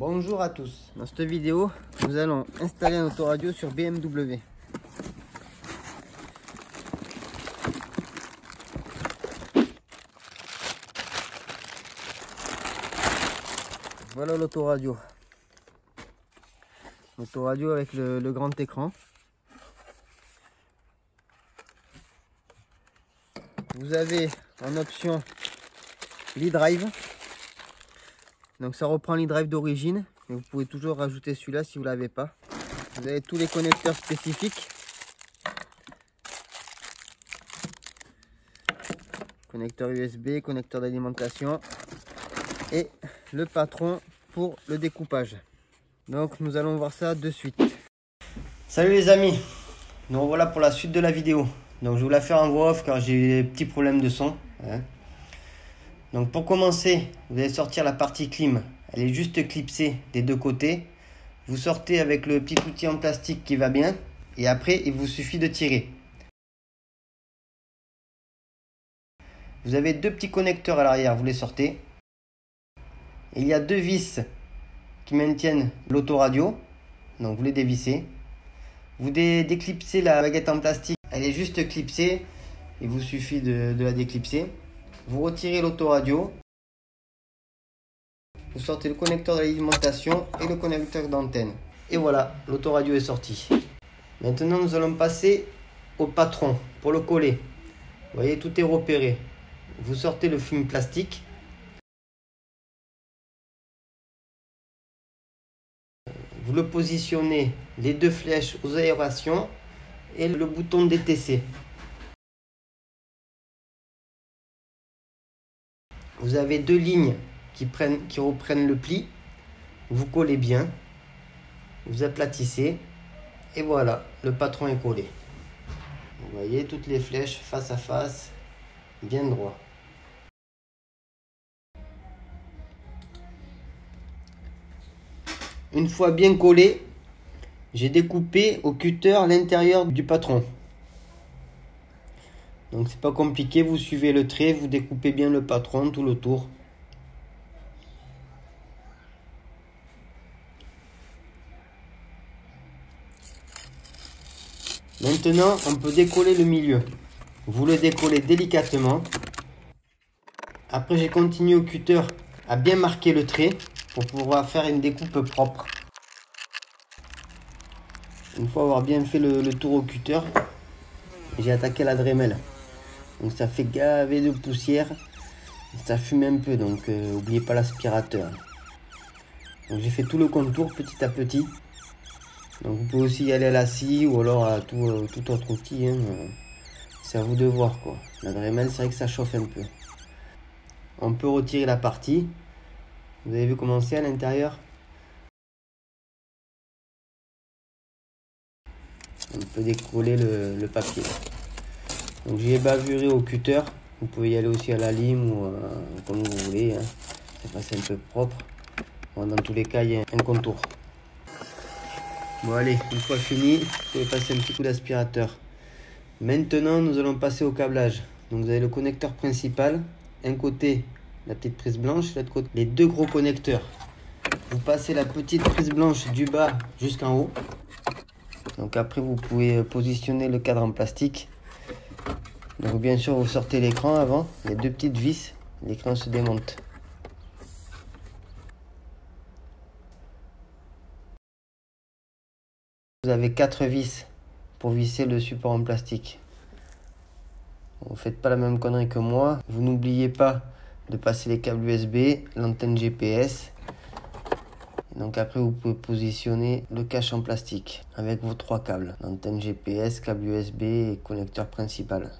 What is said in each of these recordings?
Bonjour à tous. Dans cette vidéo, nous allons installer un autoradio sur BMW. Voilà l'autoradio. L'autoradio avec le grand écran. Vous avez en option l'e-drive. Donc ça reprend l'e-drive d'origine, mais vous pouvez toujours rajouter celui-là si vous ne l'avez pas. Vous avez tous les connecteurs spécifiques. Connecteur USB, connecteur d'alimentation et le patron pour le découpage. Donc nous allons voir ça de suite. Salut les amis, nous revoilà pour la suite de la vidéo. Donc je vais vous la faire en voix off car j'ai eu des petits problèmes de son. Donc pour commencer, vous allez sortir la partie clim. Elle est juste clipsée des deux côtés. Vous sortez avec le petit outil en plastique qui va bien. Et après, il vous suffit de tirer. Vous avez deux petits connecteurs à l'arrière, vous les sortez. Et il y a deux vis qui maintiennent l'autoradio. Donc vous les dévissez. Vous déclipsez la baguette en plastique. Elle est juste clipsée. Il vous suffit de la déclipser. Vous retirez l'autoradio. Vous sortez le connecteur d'alimentation et le connecteur d'antenne. Et voilà, l'autoradio est sorti. Maintenant, nous allons passer au patron pour le coller. Vous voyez, tout est repéré. Vous sortez le film plastique. Vous le positionnez, les deux flèches aux aérations et le bouton DTC. Vous avez deux lignes qui reprennent le pli. Vous collez bien. Vous aplatissez. Et voilà, le patron est collé. Vous voyez toutes les flèches face à face, bien droit. Une fois bien collé, j'ai découpé au cutter l'intérieur du patron. Donc c'est pas compliqué, vous suivez le trait, vous découpez bien le patron tout le tour. Maintenant, on peut décoller le milieu. Vous le décollez délicatement. Après, j'ai continué au cutter à bien marquer le trait pour pouvoir faire une découpe propre. Une fois avoir bien fait le tour au cutter, j'ai attaqué la Dremel. Donc ça fait gaver de poussière, ça fume un peu, donc n'oubliez pas l'aspirateur. Donc j'ai fait tout le contour petit à petit. Donc vous pouvez aussi y aller à la scie ou alors à tout autre outil. C'est à vous de voir quoi. La Dremel, c'est vrai que ça chauffe un peu. On peut retirer la partie. Vous avez vu comment c'est à l'intérieur. On peut décoller le papier. Donc j'ai bavuré au cutter. Vous pouvez y aller aussi à la lime ou comme vous voulez. Ça passe un peu propre. Bon, dans tous les cas, il y a un contour. Bon allez, une fois fini, vous pouvez passer un petit coup d'aspirateur. Maintenant, nous allons passer au câblage. Donc vous avez le connecteur principal. Un côté, la petite prise blanche. L'autre côté, les deux gros connecteurs. Vous passez la petite prise blanche du bas jusqu'en haut. Donc après, vous pouvez positionner le cadre en plastique. Donc bien sûr, vous sortez l'écran avant. Il y a deux petites vis. L'écran se démonte. Vous avez 4 vis pour visser le support en plastique. Vous ne faites pas la même connerie que moi. Vous n'oubliez pas de passer les câbles USB, l'antenne GPS. Et donc après, vous pouvez positionner le cache en plastique avec vos 3 câbles. L'antenne GPS, câble USB et connecteur principal.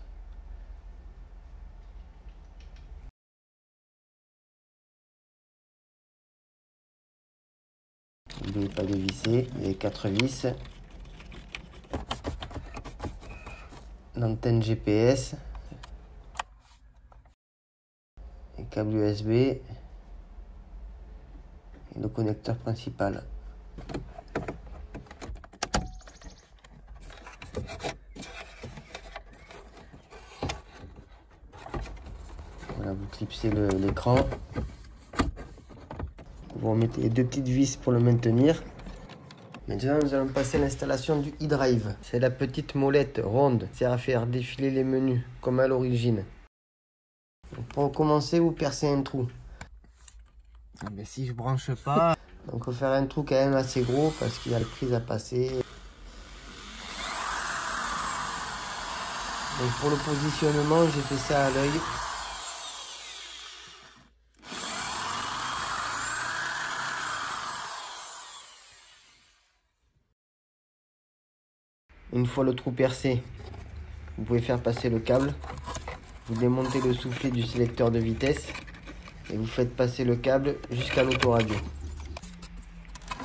N'oubliez pas de visser les 4 vis. L'antenne GPS, les câbles USB et le connecteur principal. Voilà, vous clipsez l'écran. vous remettez les deux petites vis pour le maintenir. Maintenant, nous allons passer à l'installation du e-drive. C'est la petite molette ronde, qui sert à faire défiler les menus, comme à l'origine. Pour commencer, vous percez un trou. Ah ben, si je branche pas, donc il faut faire un trou quand même assez gros parce qu'il y a le prise à passer. Donc pour le positionnement, j'ai fait ça à l'œil. Une fois le trou percé, vous pouvez faire passer le câble. Vous démontez le soufflet du sélecteur de vitesse et vous faites passer le câble jusqu'à l'autoradio.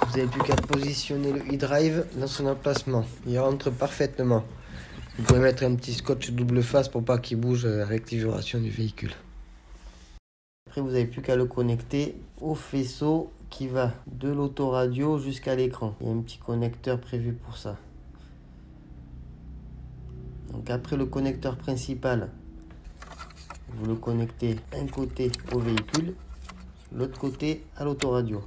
Vous n'avez plus qu'à positionner le e-drive dans son emplacement. Il rentre parfaitement. Vous pouvez mettre un petit scotch double face pour pas qu'il bouge avec la vibration du véhicule. Après, vous n'avez plus qu'à le connecter au faisceau qui va de l'autoradio jusqu'à l'écran. Il y a un petit connecteur prévu pour ça. Donc après le connecteur principal, vous le connectez un côté au véhicule, l'autre côté à l'autoradio.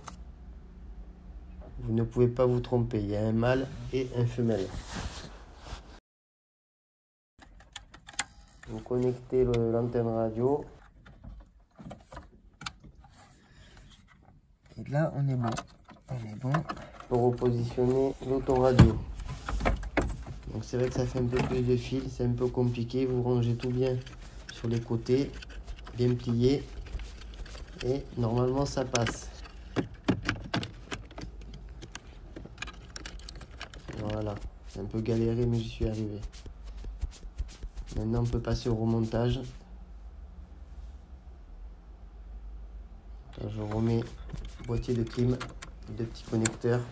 Vous ne pouvez pas vous tromper, il y a un mâle et un femelle. Vous connectez l'antenne radio. Et là, on est bon. On est bon pour repositionner l'autoradio. Donc c'est vrai que ça fait un peu plus de fil, c'est un peu compliqué. Vous rangez tout bien sur les côtés, bien plié. Et normalement, ça passe. Voilà, c'est un peu galéré, mais j'y suis arrivé. Maintenant, on peut passer au remontage. Là, je remets le boîtier de clim, deux petits connecteurs.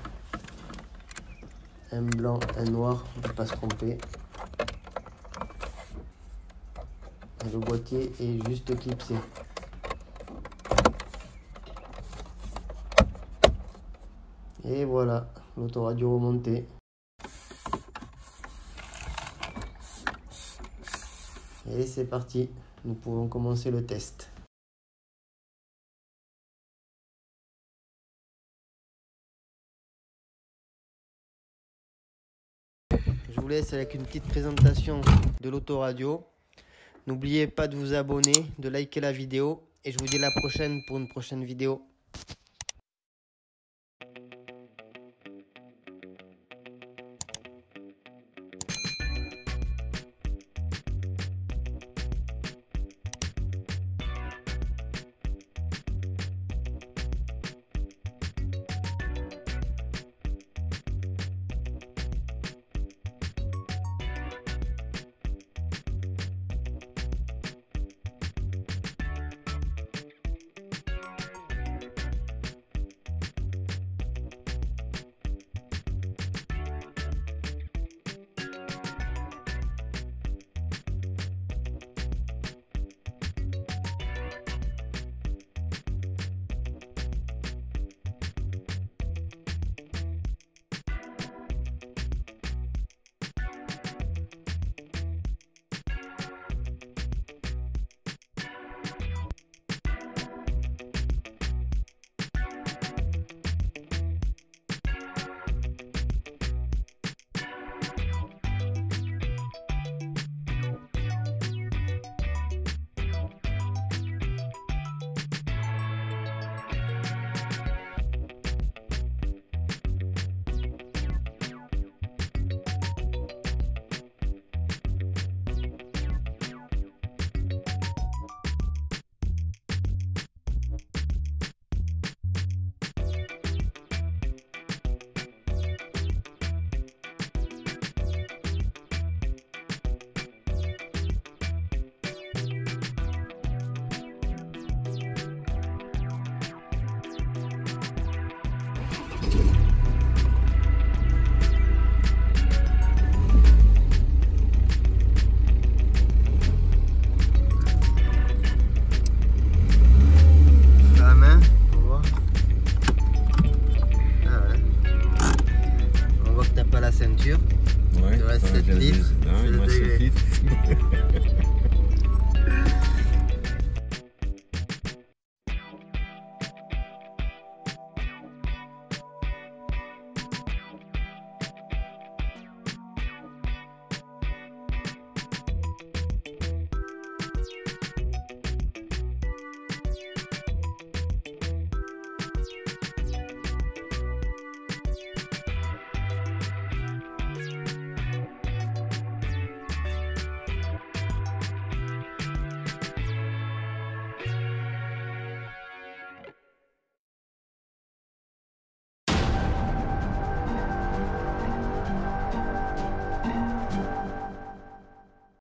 Un blanc, un noir, on ne peut pas se tromper. Et le boîtier est juste clipsé. Et voilà, l'autoradio remontée. Et c'est parti, nous pouvons commencer le test. Je vous laisse avec une petite présentation de l'autoradio. N'oubliez pas de vous abonner, de liker la vidéo et je vous dis à la prochaine pour une prochaine vidéo.